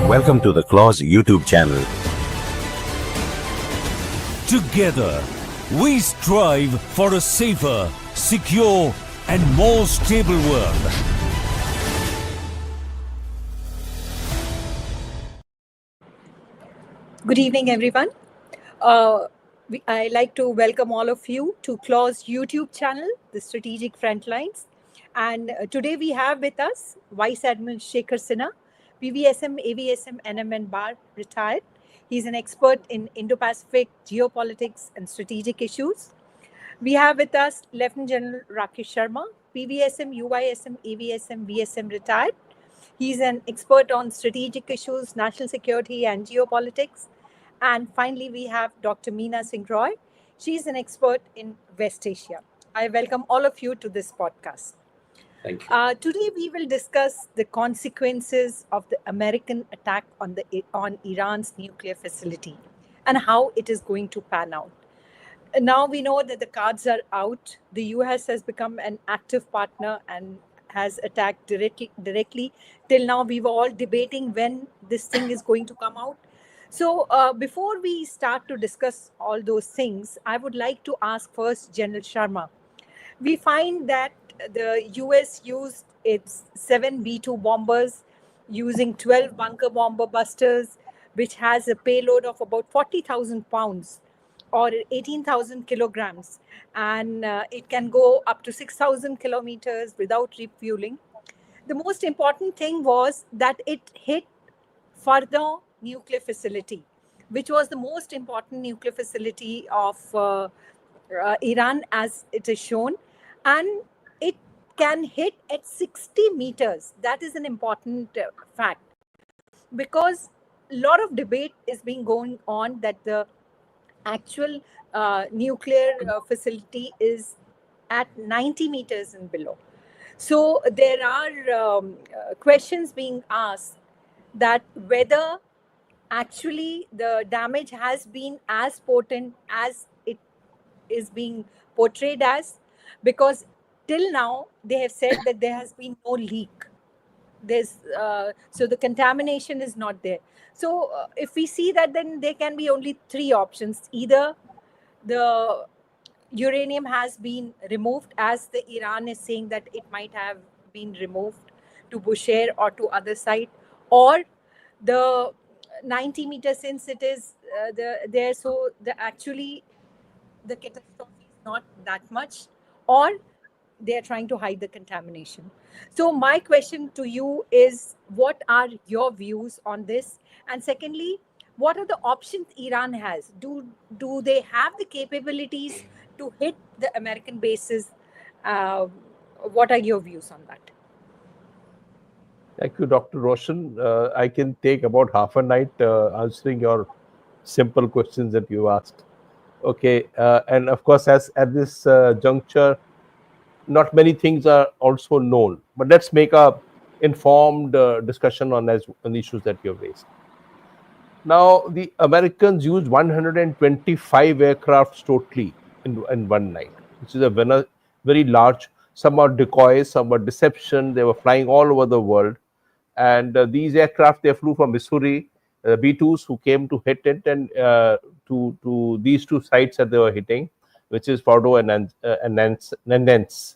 Welcome to the Clause YouTube channel. Together, we strive for a safer, secure, and more stable world. Good evening, everyone. I like to welcome all of you to Clause YouTube channel, the Strategic Frontlines. And today we have with us Vice Admiral Shekhar Sinha, PVSM, AVSM, NM and BAR, retired. He's an expert in Indo-Pacific geopolitics and strategic issues. We have with us Lieutenant General Rakesh Sharma, PVSM, UYSM, AVSM, VSM, retired. He's an expert on strategic issues, national security and geopolitics. And finally, we have Dr. Meena Roy. She's an expert in West Asia. I welcome all of you to this podcast. Thank you. Today, we will discuss the consequences of the American attack on Iran's nuclear facility and how it is going to pan out. Now we know that the cards are out. The US has become an active partner and has attacked directly. Till now, we were all debating when this thing is going to come out. So before we start to discuss all those things, I would like to ask first General Sharma. We find that the US used its 7 B-2 bombers using 12 bunker bomber busters, which has a payload of about 40,000 pounds or 18,000 kilograms. And it can go up to 6,000 kilometers without refueling. The most important thing was that it hit Fardo nuclear facility, which was the most important nuclear facility of Iran, as it is shown, and it can hit at 60 meters. That is an important fact, because a lot of debate is being going on that the actual nuclear facility is at 90 meters and below. So there are questions being asked that whether actually the damage has been as potent as it is being portrayed as, because till now they have said that there has been no leak. So the contamination is not there. So if we see that, then there can be only three options. Either the uranium has been removed, as the Iran is saying that it might have been removed to Bushehr or to other site, or the 90 meters, since it is there, so actually the catastrophe is not that much, or they are trying to hide the contamination. So my question to you is, what are your views on this? And secondly, what are the options Iran has? Do they have the capabilities to hit the American bases? What are your views on that? Thank you, Dr. Roshan. I can take about half a night answering your simple questions that you asked. Okay, and of course, as at this juncture, not many things are also known. But let's make a informed discussion on the issues that you have raised. Now, the Americans used 125 aircrafts totally in one night, which is a very large. Some are decoys, some are deception. They were flying all over the world. And these aircraft, they flew from Missouri, B-2s who came to hit it, and to these two sites that they were hitting, which is Fordo and Nance.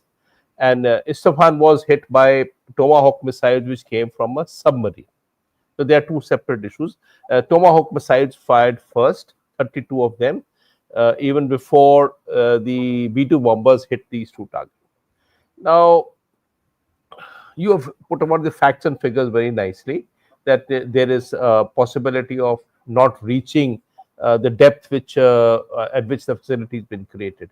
And Isfahan was hit by Tomahawk missiles, which came from a submarine. So there are two separate issues. Tomahawk missiles fired first, 32 of them, even before the B-2 bombers hit these two targets. Now, you have put about the facts and figures very nicely, that there is a possibility of not reaching the depth at which the facility has been created.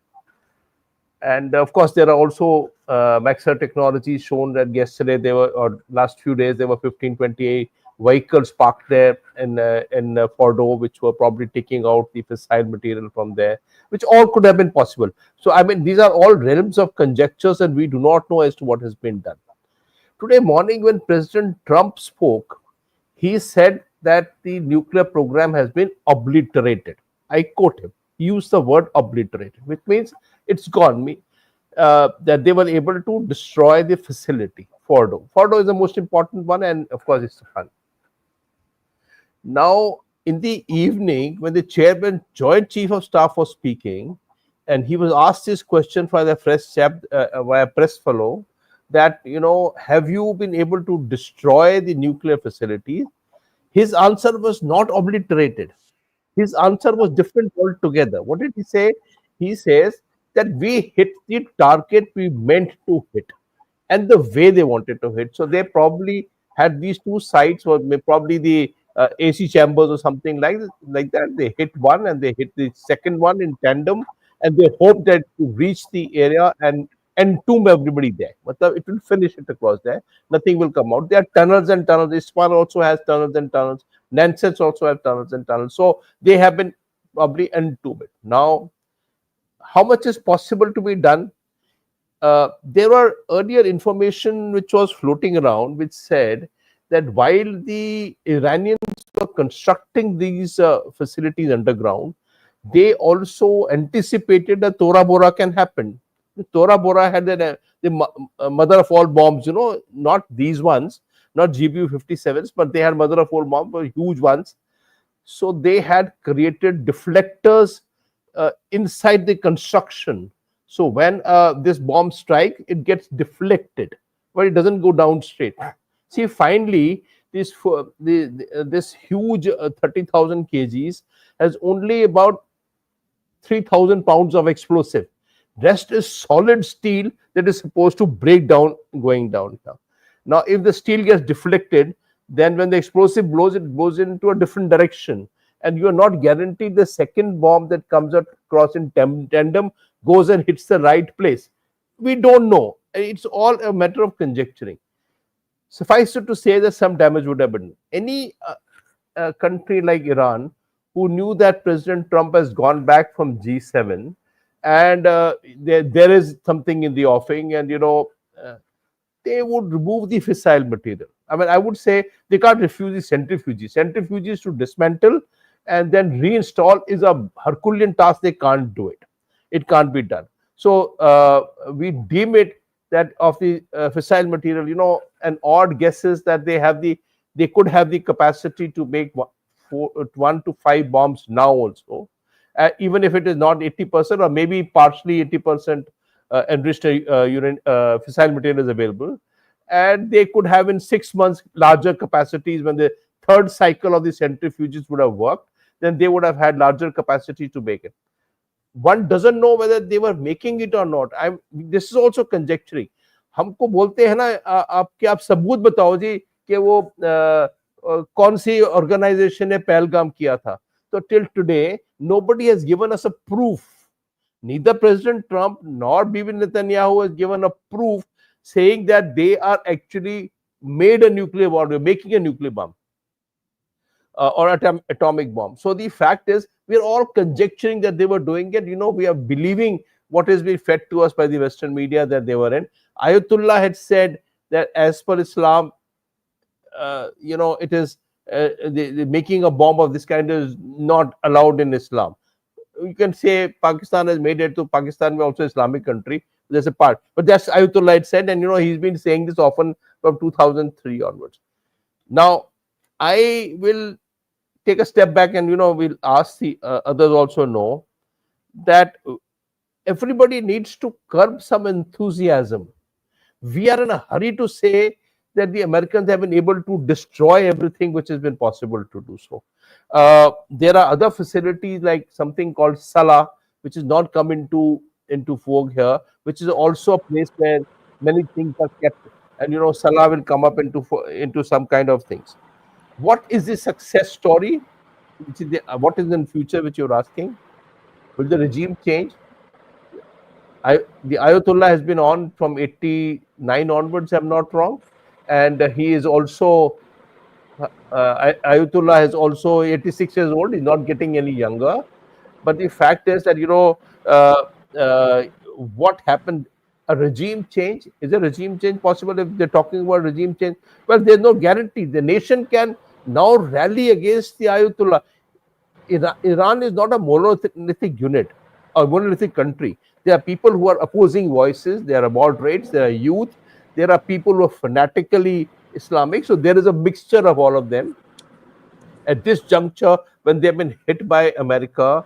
And of course, there are also Maxar technologies shown that yesterday or last few days, there were 15-20 vehicles parked there in Fordo, which were probably taking out the fissile material from there, which all could have been possible. So, I mean, these are all realms of conjectures, and we do not know as to what has been done. Today morning, when President Trump spoke, he said that the nuclear program has been obliterated. I quote him. He used the word obliterated, which means it's gone. That they were able to destroy the facility, Fordo. Fordo is the most important one, and of course, it's fun. Now, in the evening, when the chairman, Joint Chief of Staff, was speaking, and he was asked this question by the by a press fellow, that have you been able to destroy the nuclear facilities? His answer was not obliterated. His answer was different altogether. What did he say? He says that we hit the target we meant to hit and the way they wanted to hit. So they probably had these two sites, or probably the AC chambers or something like that. They hit one and they hit the second one in tandem, and they hope that to reach the area and entomb everybody there. But it will finish it across there. Nothing will come out. There are tunnels and tunnels. Isfahan also has tunnels and tunnels. Nansets also have tunnels and tunnels. So they have been probably entombed. Now, how much is possible to be done? There were earlier information which was floating around which said that while the Iranians were constructing these facilities underground, they also anticipated that Tora Bora can happen. Tora Bora had the mother of all bombs, not these ones, not GBU 57s, but they had mother of all bombs, huge ones. So they had created deflectors inside the construction. So when this bomb strike, it gets deflected, but it doesn't go down straight. See, finally, this huge 30,000 kgs has only about 3,000 pounds of explosive. Rest is solid steel that is supposed to break down going down. Now, if the steel gets deflected, then when the explosive blows, it goes into a different direction. And you are not guaranteed the second bomb that comes across in tandem goes and hits the right place. We don't know. It's all a matter of conjecturing. Suffice it to say that some damage would have been. Any country like Iran, who knew that President Trump has gone back from G7, and there is something in the offing, and they would remove the fissile material. I mean, I would say they can't refuse the centrifuges. Centrifuges to dismantle and then reinstall is a Herculean task. They can't do it. It can't be done. So we deem it that of the fissile material, an odd guesses that they could have the capacity to make 1 to 5 bombs now also, even if it is not 80% or maybe partially 80% enriched fissile material is available, and they could have in 6 months larger capacities. When the third cycle of the centrifuges would have worked, then they would have had larger capacity to make it. One doesn't know whether they were making it or not. This is also conjecturing. हमको बोलते हैं ना, आप सबूत बताओ जी कि वो कौन सी ऑर्गेनाइजेशन ने पहलगाम किया था. So till today, nobody has given us a proof. Neither President Trump nor Bibi Netanyahu has given a proof saying that they are actually made a nuclear bomb, making a nuclear bomb or atomic bomb. So the fact is, we are all conjecturing that they were doing it. We are believing what has been fed to us by the Western media that they were in. Ayatollah had said that as per Islam, it is the making a bomb of this kind is not allowed in Islam. You can say Pakistan has made it, to Pakistan is also Islamic country. There's a part, but that's Ayatollah had said, and he's been saying this often from 2003 onwards. Now, I will take a step back and we'll ask the others also know that everybody needs to curb some enthusiasm. We are in a hurry to say that the Americans have been able to destroy everything which has been possible to do so. There are other facilities like something called Salah, which is not come into vogue here, which is also a place where many things are kept, and Salah will come up into some kind of things. What is the success story? What is in future which you're asking? Will the regime change? The Ayatollah has been on from 89 onwards, I'm not wrong, and he is also Ayatollah is also 86 years old. He's not getting any younger. But the fact is that what happened? A regime change? Is a regime change possible if they're talking about regime change? Well, there's no guarantee. The nation can now rally against the Ayatollah. Iran is not a monolithic unit or monolithic country. There are people who are opposing voices. There are moderates. There are youth. There are people who are fanatically Islamic. So there is a mixture of all of them. At this juncture, when they've been hit by America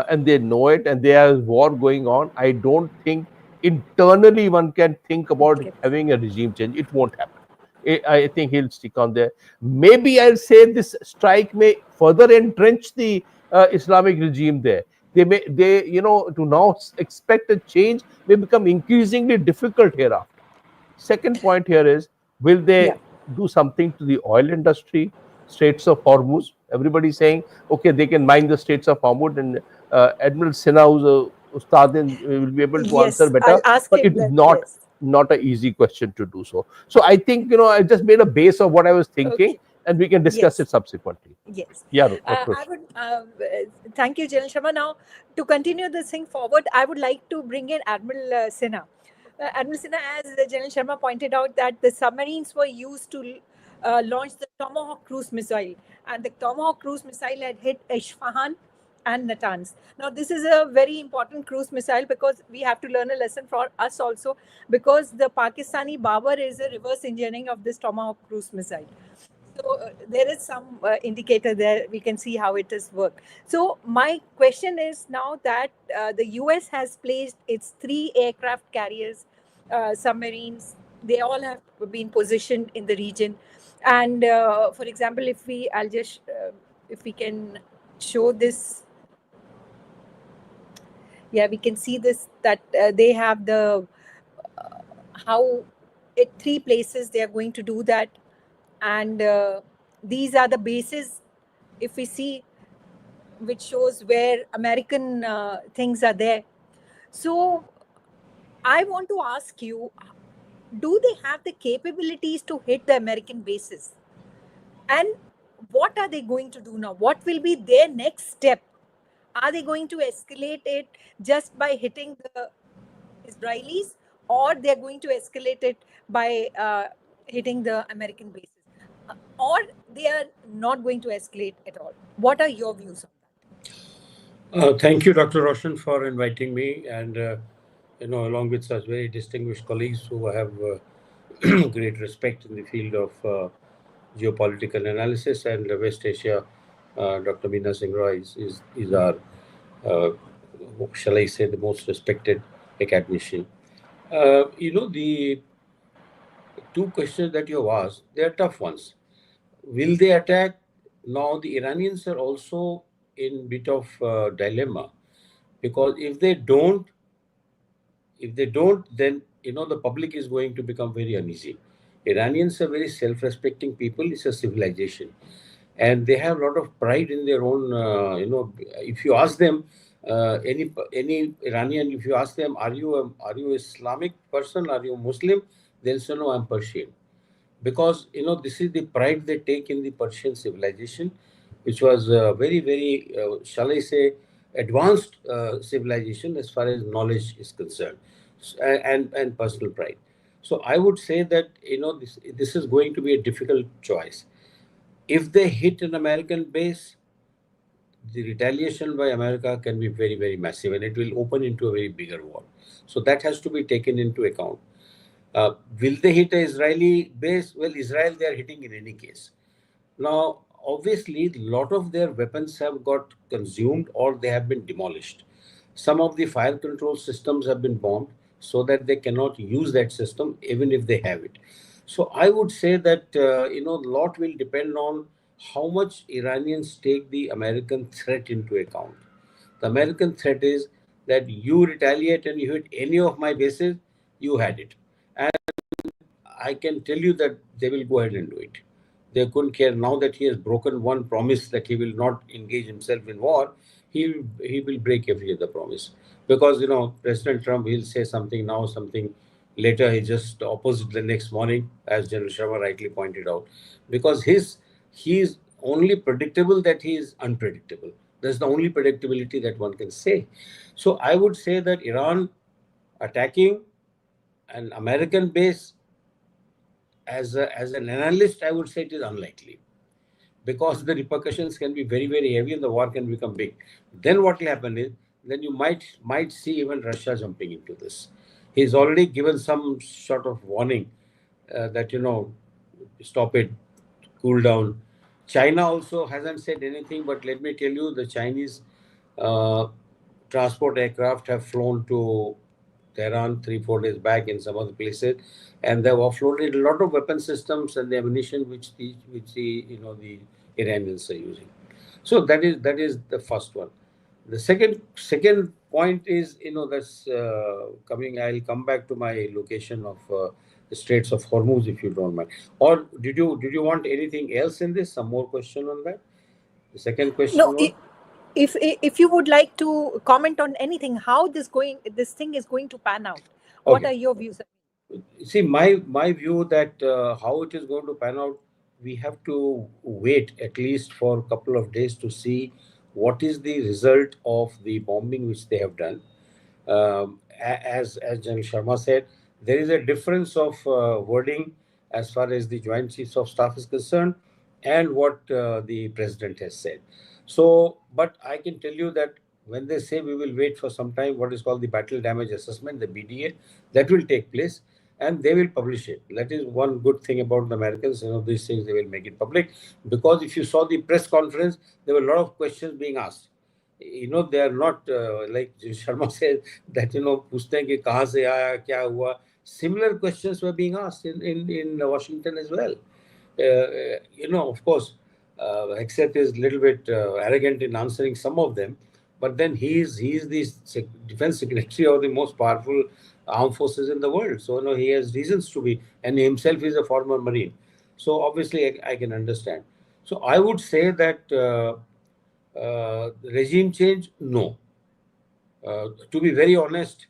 and they know it and there is war going on, I don't think internally one can think about Okay. having a regime change. It won't happen. I think he'll stick on there. Maybe I'll say this strike may further entrench the Islamic regime there. To now expect a change may become increasingly difficult hereafter. Second point here is, will Yeah. they do something to the oil industry, Straits of Hormuz? Everybody's saying, okay, they can mine the Straits of Hormuz, and Admiral Sinha, who's a Ustad, will be able to answer Yes, better. I'll ask But him it is that. Yes. not an easy question to do so. So I think, I just made a base of what I was thinking, Okay. and we can discuss Yes. it subsequently. Yes. Yeah, Dr. I would thank you, General Sharma. Now, to continue this thing forward, I would like to bring in Admiral Sinha. Admiral Sinha, as General Sharma pointed out, that the submarines were used to launch the Tomahawk cruise missile, and the Tomahawk cruise missile had hit Isfahan and Natanz. Now, this is a very important cruise missile because we have to learn a lesson for us also, because the Pakistani Babar is a reverse engineering of this Tomahawk cruise missile. So there is some indicator there. We can see how it is work. So my question is now that the US has placed its 3 aircraft carriers, submarines. They all have been positioned in the region. And for example, if we can show this, yeah, we can see this, that they have the how at 3 places they are going to do that. And these are the bases, if we see, which shows where American things are there. So I want to ask you, do they have the capabilities to hit the American bases? And what are they going to do now? What will be their next step? Are they going to escalate it just by hitting the Israelis, or they're going to escalate it by hitting the American bases? Or they are not going to escalate at all? What are your views on that? Thank you, Dr. Roshan, for inviting me, and along with such very distinguished colleagues who have great respect in the field of geopolitical analysis and West Asia. Dr. Meena Roy is our, uh, shall I say, the most respected academician. The two questions that you have asked, they are tough ones. Will they attack? Now, the Iranians are also in bit of dilemma, because if they don't, then the public is going to become very uneasy. Iranians are very self-respecting people. It's a civilization, and they have a lot of pride in their own. If you ask them, any Iranian, if you ask them, are you Islamic person? Are you Muslim? They'll say, no, I'm Persian, because this is the pride they take in the Persian civilization, which was very very shall I say, advanced civilization as far as knowledge is concerned, and personal pride. So I would say that this is going to be a difficult choice. If they hit an American base, the retaliation by America can be very very massive, and it will open into a very bigger war. So that has to be taken into account. Will they hit a Israeli base? Well, Israel they are hitting in any case. Now, obviously, a lot of their weapons have got consumed or they have been demolished. Some of the fire control systems have been bombed so that they cannot use that system even if they have it. So I would say that a lot will depend on how much Iranians take the American threat into account. The American threat is that you retaliate and you hit any of my bases, you had it. And I can tell you that they will go ahead and do it. They couldn't care. Now that he has broken one promise that he will not engage himself in war, he will break every other promise. Because President Trump will say something now, something later. He just opposite the next morning, as General Sharma rightly pointed out. Because he is only predictable that he is unpredictable. That's the only predictability that one can say. So I would say that Iran attacking an American base, as an analyst, I would say it is unlikely, because the repercussions can be very very heavy and the war can become big. Then what will happen is, then you might see even Russia jumping into this. He's already given some sort of warning that stop it, cool down. China also hasn't said anything, but let me tell you, the Chinese uh, transport aircraft have flown to Tehran 3-4 days back in some other places, and they've offloaded a lot of weapon systems and the ammunition which the the Iranians are using. So that is the first one. The second point is, that's coming. I'll come back to my location of the Straits of Hormuz, if you don't mind. Or did you want anything else in this? Some more question on that? The second question No, was. if you would like to comment on anything, how this thing is going to pan out, what Okay. are your views? See, my view that how it is going to pan out, we have to wait at least for a couple of days to see what is the result of the bombing which they have done. As General Sharma said, there is a difference of wording as far as the Joint Chiefs of Staff is concerned and what the President has said. So, but I can tell you that when they say we will wait for some time, what is called the Battle Damage Assessment, the BDA, that will take place and they will publish it. That is one good thing about the Americans. These things they will make it public, because if you saw the press conference, there were a lot of questions being asked. They are not like Sharma says that पूछते हैं कि कहाँ से आया, क्या हुआ. Similar questions were being asked in Washington as well. Of course, Hexet is a little bit arrogant in answering some of them, but then he is the defense secretary of the most powerful armed forces in the world. So he has reasons to be, and he himself is a former Marine. So obviously, I can understand. So I would say that regime change, no. To be very honest,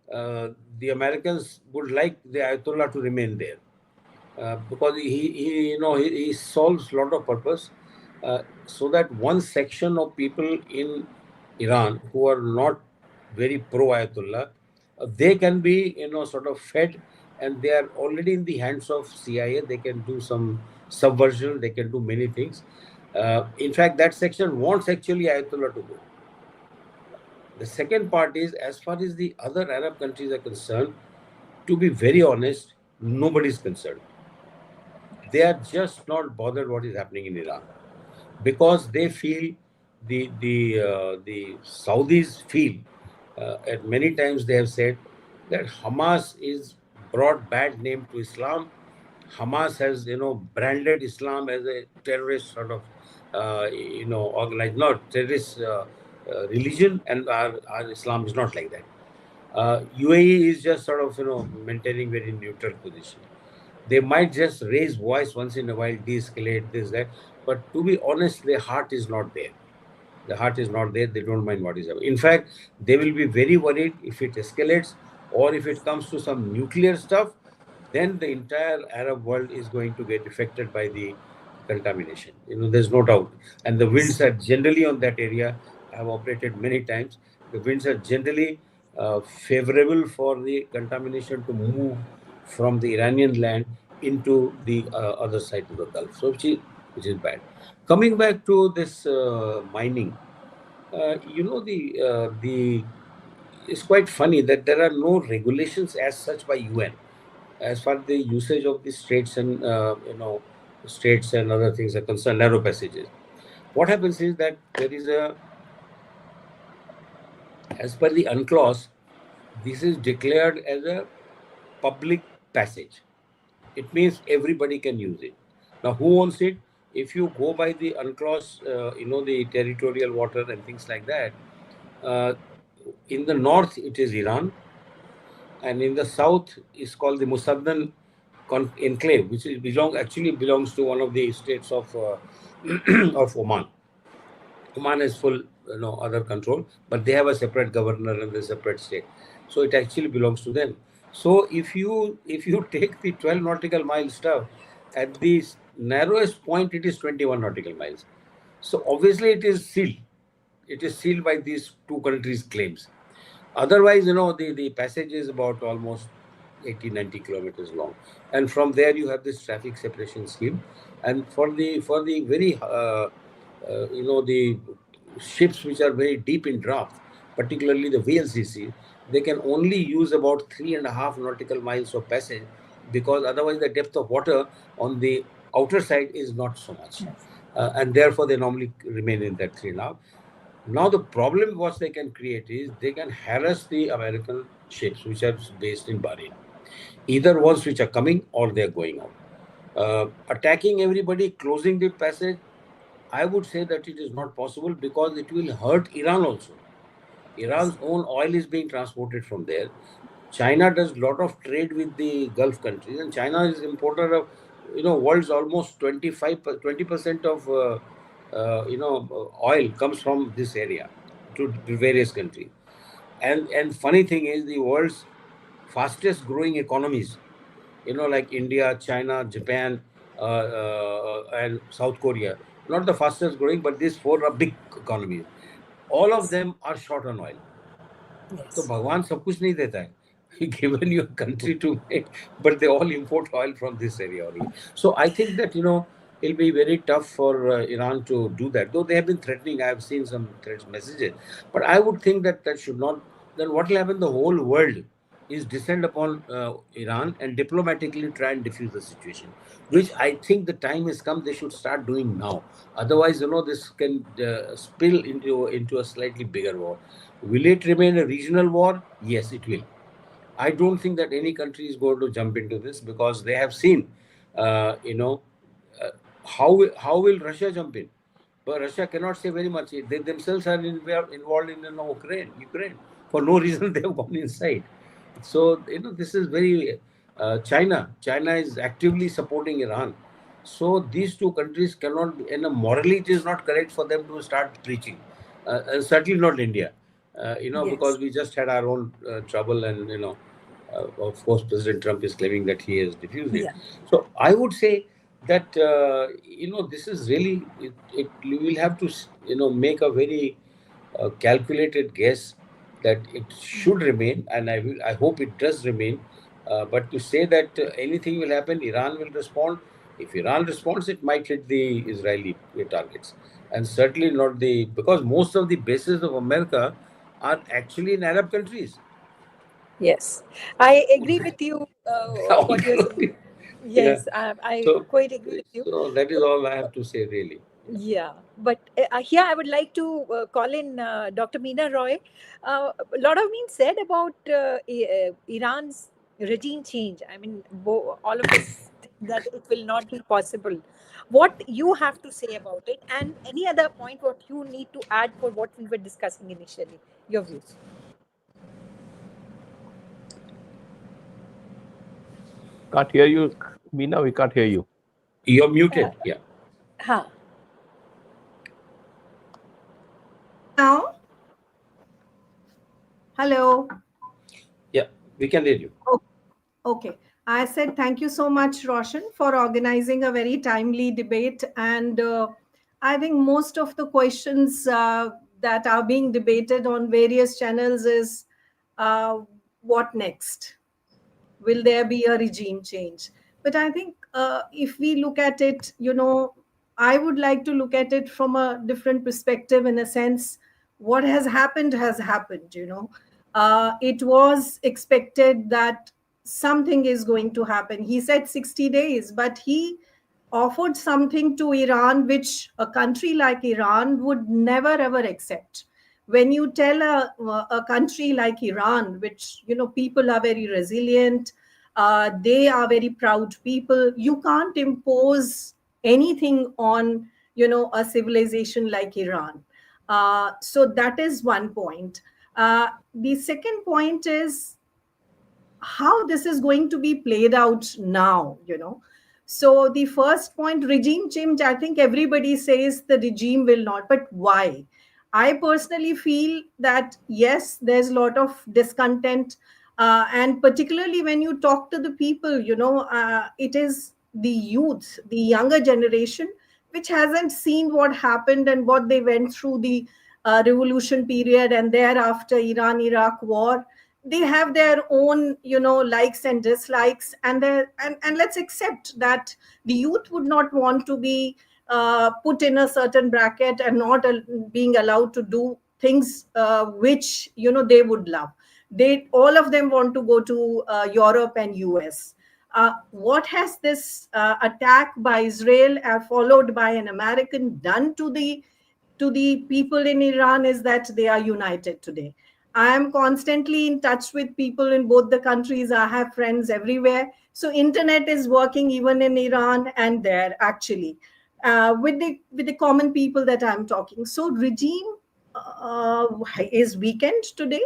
the Americans would like the Ayatollah to remain there. Because he solves a lot of purpose, so that one section of people in Iran who are not very pro Ayatollah, they can be sort of fed, and they are already in the hands of CIA. They can do some subversion. They can do many things. In fact, that section wants actually Ayatollah to go. The second part is, as far as the other Arab countries are concerned, to be very honest, nobody is concerned. They are just not bothered what is happening in Iran, because they feel the Saudis feel, at many times they have said that Hamas is brought bad name to Islam. Hamas has branded Islam as a terrorist sort of organized, not terrorist religion, and our Islam is not like that. UAE is just sort of maintaining very neutral position. They might just raise voice once in a while, de-escalate this, that. But to be honest, their heart is not there. The heart is not there. They don't mind what is happening. In fact, they will be very worried if it escalates, or if it comes to some nuclear stuff, then the entire Arab world is going to get affected by the contamination. There's no doubt. And the winds are generally on that area. I have operated many times. The winds are generally favorable for the contamination to move from the Iranian land into the other side of the Gulf. So which is bad. Coming back to this mining, the it's quite funny that there are no regulations as such by UN as far as the usage of the straits and straits and other things are concerned, narrow passages. What happens is that there is as per the UNCLOS, this is declared as a public passage. It means everybody can use it. Now, who owns it? If you go by the UNCLOS, the territorial water and things like that, in the north it is Iran, and in the south is called the Musaddan enclave, which actually belongs to one of the states of of Oman. Oman is full, other control, but they have a separate governor and a separate state. So it actually belongs to them. So if you take the 12 nautical mile stuff, at the narrowest point, it is 21 nautical miles. So obviously it is sealed. It is sealed by these two countries' claims. Otherwise, the passage is about almost 80-90 kilometers long, and from there you have this traffic separation scheme. And for the very the ships which are very deep in draft, particularly the VLCC, they can only use about 3.5 nautical miles of passage, because otherwise the depth of water on the outer side is not so much. and therefore they normally remain in that 3.5. Now the problem what they can create is they can harass the American ships which are based in Bahrain, either ones which are coming or they are going out. Attacking everybody, closing the passage, I would say that it is not possible because it will hurt Iran also. Iran's own oil is being transported from there. China does a lot of trade with the Gulf countries, and China is importer of, world's almost 20% of, oil comes from this area to various countries. And funny thing is, the world's fastest growing economies, like India, China, Japan, and South Korea, not the fastest growing, but these four are big economies. All of them are short on oil. तो Yes. भगवान सब कुछ नहीं देता है. He given you a country to make, but they all import oil from this area only. So I think that it'll be very tough for Iran to do that. Though they have been threatening, I have seen some threats messages, but I would think that that should not. Then what will happen? The whole world is descend upon Iran and diplomatically try and diffuse the situation, which I think the time has come. They should start doing now. Otherwise, this can spill into a slightly bigger war. Will it remain a regional war? Yes, it will. I don't think that any country is going to jump into this because they have seen, how will Russia jump in? But Russia cannot say very much. They themselves are involved in Ukraine. For no reason they have gone inside. So this is very China. China is actively supporting Iran. So these two countries cannot, morally it is not correct for them to start preaching. And certainly not India. Because Yes. we just had our own trouble, and of course, President Trump is claiming that he has diffused it. Yeah. So I would say that this is really you will have to make a very calculated guess that it should remain, and I hope it does remain. But to say that anything will happen, Iran will respond. If Iran responds, it might hit the Israeli targets, and certainly not because most of the bases of America are actually in Arab countries. Yes. I agree with you. All What you're saying. yeah. Yes, I So, quite agree with you. so that is all I have to say, really. Yeah, but here I would like to call in Dr. Meena Roy. A lot of been said about Iran's regime change. I mean, all of us think that it will not be possible. What you have to say about it, and any other point what you need to add for what we were discussing initially, your views. Can't hear you, Meena. We can't hear you. You're muted. Yeah. Huh. Now? Hello. Yeah, we can hear you. Okay. I said thank you so much, Roshan, for organizing a very timely debate. And I think most of the questions that are being debated on various channels is what next? Will there be a regime change? But I think if we look at it, I would like to look at it from a different perspective, in a sense. What has happened has happened. It was expected that something is going to happen. He said 60 days, but he offered something to Iran which a country like Iran would never ever accept. When you tell a country like Iran, which people are very resilient, they are very proud people, you can't impose anything on a civilization like Iran. So that is one point. The second point is how this is going to be played out now. So the first point, regime change, I think everybody says the regime will not, but why? I personally feel that yes, there's a lot of discontent, and particularly when you talk to the people, it is the youth, the younger generation, which hasn't seen what happened and what they went through the revolution period and thereafter Iran-Iraq war. They have their own likes and dislikes, and let's accept that the youth would not want to be put in a certain bracket and not being allowed to do things which they would love. They all of them want to go to Europe and US. What has this attack by Israel, followed by an American, done to the people in Iran is that they are united today. I am constantly in touch with people in both the countries. I have friends everywhere. So internet is working even in Iran and there actually with the common people that I'm talking. So regime is weakened today.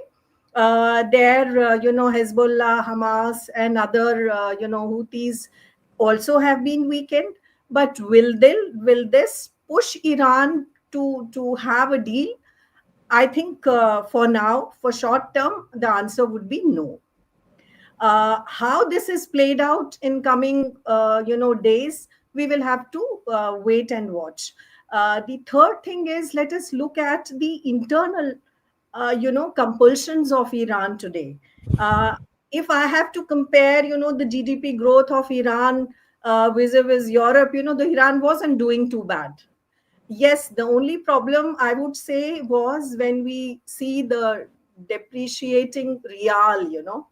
Hezbollah, Hamas, and other Houthis also have been weakened. But will this push Iran to have a deal? I think for now, for short term, the answer would be no. How this is played out in coming days, we will have to wait and watch. The third thing is, let us look at the internal compulsions of Iran today. uh, if I have to compare the GDP growth of Iran vis-a-vis Europe, the Iran wasn't doing too bad. Yes, the only problem I would say was when we see the depreciating real,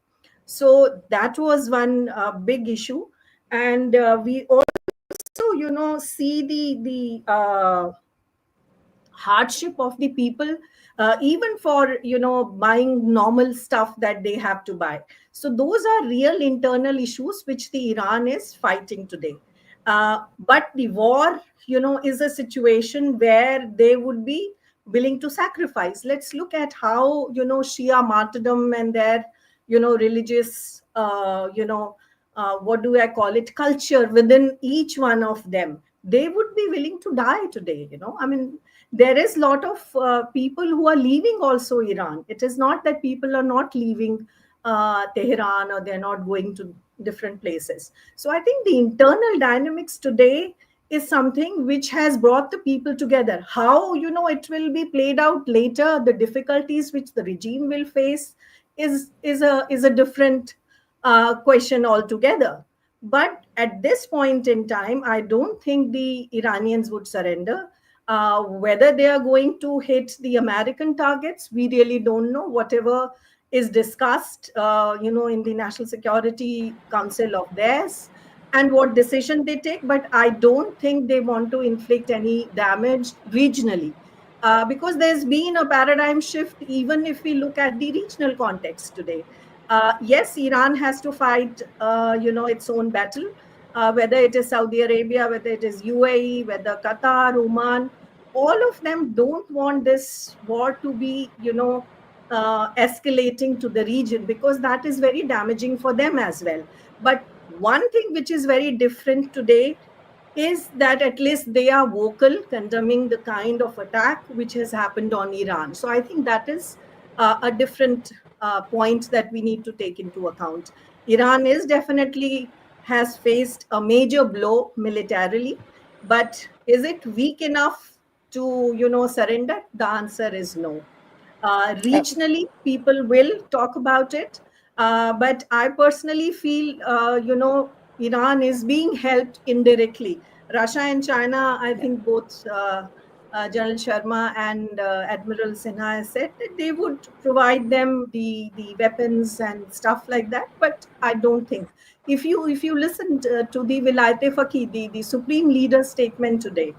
so that was one big issue. And we also see the hardship of the people, even for buying normal stuff that they have to buy. So those are real internal issues which the Iran is fighting today. But the war is a situation where they would be willing to sacrifice. Let's look at how Shia martyrdom and their religious what do I call it, culture within each one of them. They would be willing to die today. I mean, there is a lot of people who are leaving also Iran. It is not that people are not leaving Tehran or they're not going to different places. So I think the internal dynamics today is something which has brought the people together. How it will be played out later, the difficulties which the regime will face is a different question altogether. But at this point in time, I don't think the Iranians would surrender. Whether they are going to hit the American targets, we really don't know. Whatever is discussed, in the National Security Council of theirs, and what decision they take. But I don't think they want to inflict any damage regionally, because there's been a paradigm shift. Even if we look at the regional context today, yes, Iran has to fight, its own battle, whether it is Saudi Arabia, whether it is UAE, whether Qatar, Oman, all of them don't want this war to be, escalating to the region, because that is very damaging for them as well. But one thing which is very different today is that at least they are vocal, condemning the kind of attack which has happened on Iran. So I think that is a different point that we need to take into account. Iran is definitely has faced a major blow militarily, but is it weak enough to surrender? The answer is no. Regionally, people will talk about it, but I personally feel, Iran is being helped indirectly. Russia and China, I think both General Sharma and Admiral Sinha has said that they would provide them the weapons and stuff like that. But I don't think, if you listen to the Vilayat Faqih, the supreme leader's statement today,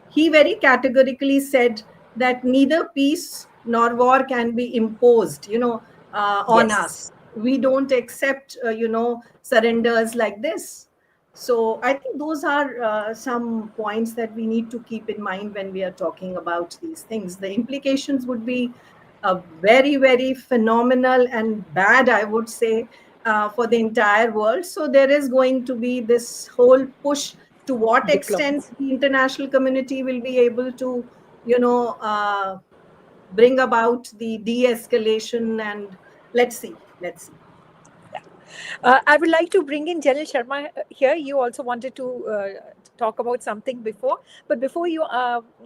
he very categorically said that neither peace nor war can be imposed, on Yes. us. We don't accept, surrenders like this. So I think those are some points that we need to keep in mind when we are talking about these things. The implications would be very, very phenomenal and bad, I would say, for the entire world. So there is going to be this whole push. To what extent Diplomacy. the international community will be able to, bring about the de-escalation, and let's see. I would like to bring in General Sharma here. You also wanted to talk about something before, but before you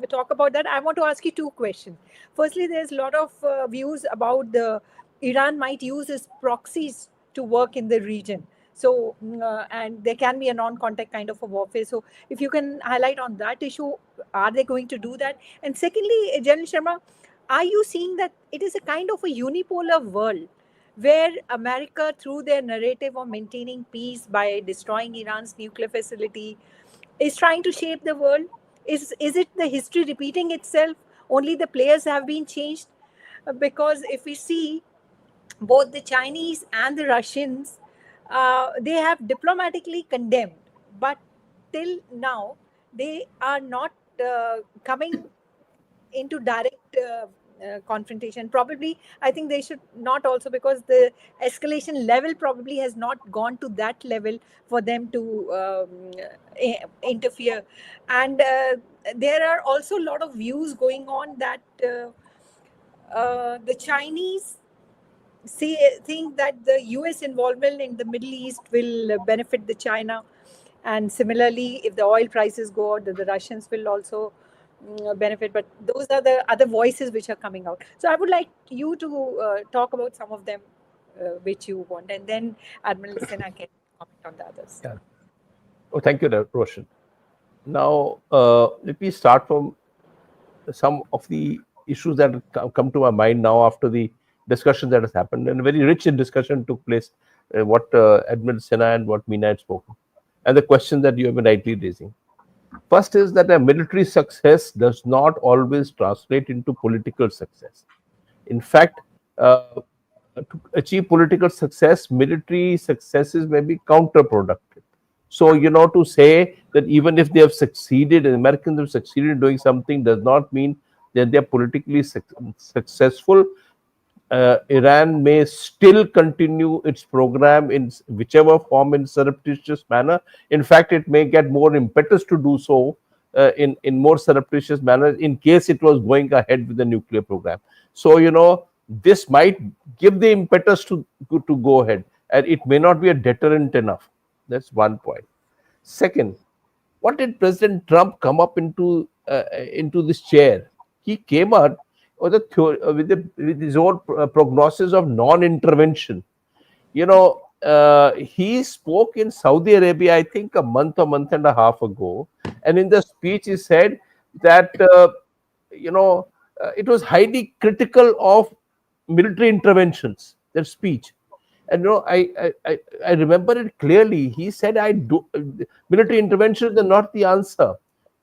talk about that, I want to ask you two questions. Firstly, there's a lot of views about the Iran might use its proxies to work in the region. So, and there can be a non-contact kind of a warfare. So, if you can highlight on that issue, are they going to do that? And secondly, General Sharma, are you seeing that it is a kind of a unipolar world? where America, through their narrative of maintaining peace by destroying Iran's nuclear facility, is trying to shape the world? Is it the history repeating itself? Only the players have been changed? Because if we see both the Chinese and the Russians, they have diplomatically condemned, but till now they are not coming into direct confrontation. Probably, I think they should not also, because the escalation level probably has not gone to that level for them to interfere. And there are also a lot of views going on that the Chinese think that the US involvement in the Middle East will benefit the China, and similarly, if the oil prices go out, the Russians will also benefit. But those are the other voices which are coming out. So I would like you to talk about some of them which you want, and then Admiral Sinha can comment on the others. Yeah. Oh, thank you, Roshan. Now, let me start from some of the issues that come to my mind now after the discussion that has happened, and a very rich discussion took place. What Admiral Sinha and what Meena had spoken, and the question that you have been rightly raising. First is that a military success does not always translate into political success. In fact, to achieve political success, military successes may be counterproductive. So, to say that even if they have succeeded, and Americans have succeeded in doing something, does not mean that they are politically successful. Iran may still continue its program in whichever form, in surreptitious manner. In fact, it may get more impetus to do so in more surreptitious manner in case it was going ahead with the nuclear program. So, this might give the impetus to go ahead, and it may not be a deterrent enough. That's one point. Second, what did President Trump come up into this chair? He came out with with his own prognosis of non-intervention. He spoke in Saudi Arabia, I think a month and a half ago, and in the speech he said that it was highly critical of military interventions. That speech, and I remember it clearly. He said, military interventions are not the answer.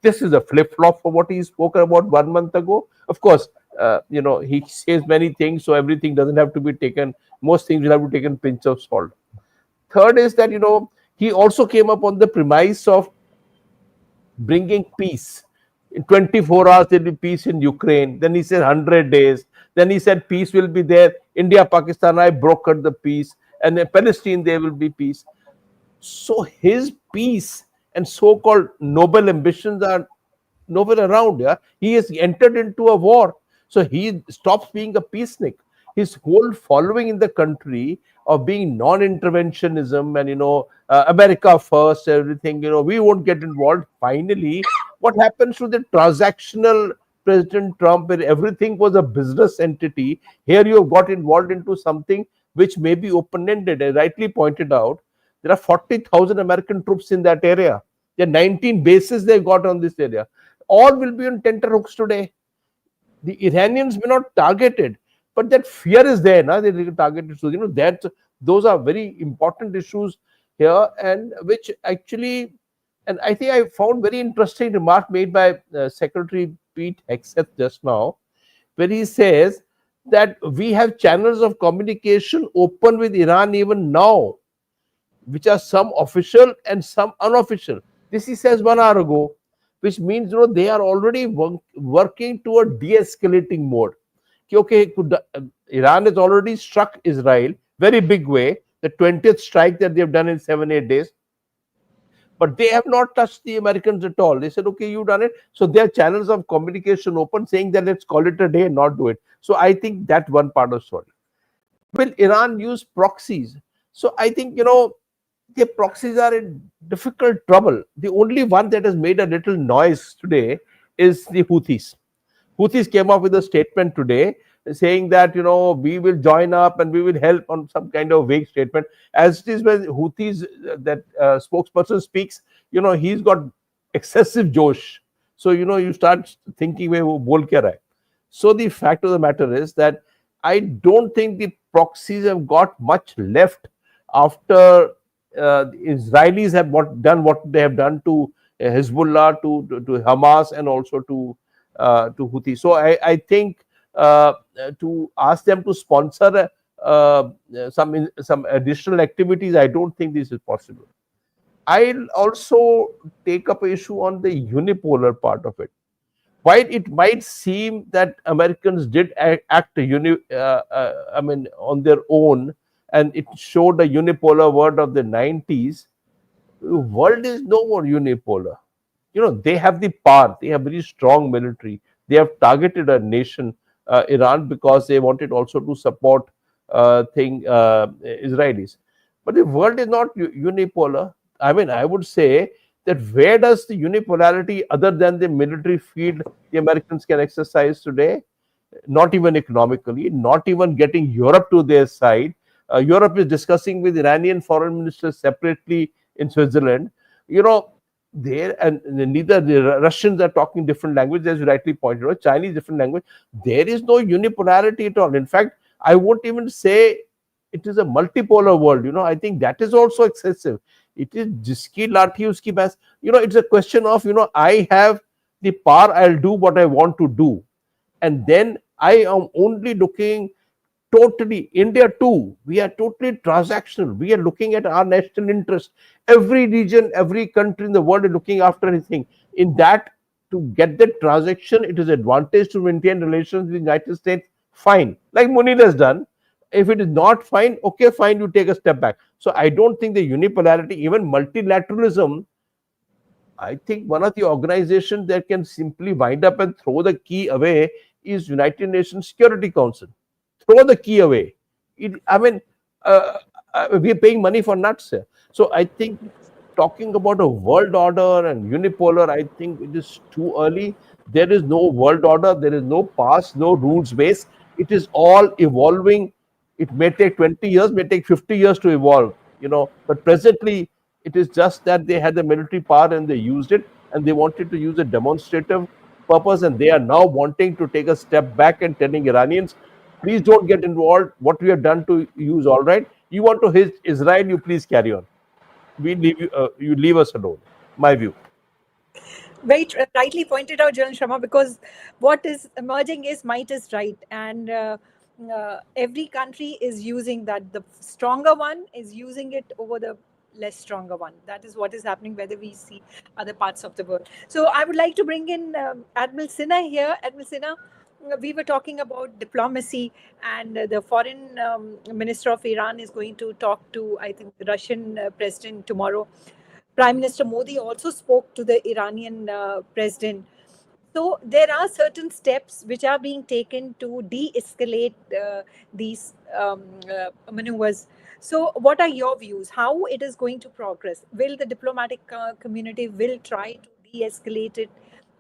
This is a flip flop for what he spoke about 1 month ago. Of course, he says many things, so everything doesn't have to be taken. Most things will have to be taken pinch of salt. Third is that he also came up on the premise of bringing peace. In 24 hours, there will be peace in Ukraine. Then he said 100 days. Then he said peace will be there. India, Pakistan, I brokered the peace. And in Palestine, there will be peace. So his peace and so-called noble ambitions are nowhere around. Yeah, he has entered into a war. So he stops being a peacenik. His whole following in the country of being non-interventionism and America first, everything, we won't get involved. Finally, what happens to the transactional President Trump, where everything was a business entity? Here you have got involved into something which may be open-ended. As rightly pointed out, there are 40,000 American troops in that area. There are 19 bases they've got on this area. All will be on tenterhooks today. The Iranians may not target it, but that fear is there. Now they target it. So those are very important issues here, and which actually, and I think I found very interesting remark made by Secretary Pete Hegseth just now, where he says that we have channels of communication open with Iran even now, which are some official and some unofficial. This he says 1 hour ago, which means they are already working toward de-escalating mode. Okay, Iran has already struck Israel very big way, the 20th strike that they've done in 7-8 days. But they have not touched the Americans at all. They said, okay, you've done it. So there are channels of communication open saying that let's call it a day and not do it. So I think that's one part of the story. Will Iran use proxies? So I think, the proxies are in difficult trouble. The only one that has made a little noise today is the Houthis. Houthis came up with a statement today saying that, we will join up and we will help, on some kind of vague statement. As it is when Houthis, that spokesperson speaks, he's got excessive josh. So, you start thinking, wo bol kya raha hai? So the fact of the matter is that I don't think the proxies have got much left after the Israelis have done what they have done to Hezbollah, to Hamas, and also to Houthi. So I think to ask them to sponsor some additional activities, I don't think this is possible. I'll also take up an issue on the unipolar part of it. While it might seem that Americans did act on their own, and it showed a unipolar world of the 90s, the world is no more unipolar. They have the power, they have very strong military, they have targeted a nation, Iran, because they wanted also to support Israelis. But the world is not unipolar. I mean, I would say that where does the unipolarity other than the military field the Americans can exercise today? Not even economically, not even getting Europe to their side. Europe is discussing with Iranian foreign ministers separately in Switzerland. You know, there, and neither the Russians are talking different language, as you rightly pointed out, Chinese different language. There is no unipolarity at all. In fact, I won't even say it is a multipolar world. I think that is also excessive. It is jiski lathi uski bas. It's a question of, I have the power, I'll do what I want to do. And then I am only looking totally, India too, we are totally transactional. We are looking at our national interest. Every region, every country in the world is looking after anything. In that, to get that transaction, it is advantage to maintain relations with the United States, fine. Like Munir has done. If it is not fine, okay, fine, you take a step back. So I don't think the unipolarity, even multilateralism, I think one of the organizations that can simply wind up and throw the key away is United Nations Security Council. Throw the key away. Uh, we are paying money for nuts here. So I think talking about a world order and unipolar, I think it is too early. There is no world order. There is no past, no rules base. It is all evolving. It may take 20 years, may take 50 years to evolve, but presently it is just that they had the military power and they used it, and they wanted to use a demonstrative purpose, and they are now wanting to take a step back and telling Iranians, please don't get involved. What we have done to you is all right. You want to hit Israel, you please carry on. We leave you leave us alone. My view. Very rightly pointed out, General Sharma, because what is emerging is might is right, and every country is using that. The stronger one is using it over the less stronger one. That is what is happening, whether we see other parts of the world. So I would like to bring in Admiral Sinha here. Admiral Sinha, we were talking about diplomacy, and the foreign minister of Iran is going to talk to, I think, the Russian president tomorrow. Prime Minister Modi also spoke to the Iranian president. So there are certain steps which are being taken to de-escalate these maneuvers. So what are your views? How it is going to progress? Will the diplomatic community will try to de-escalate it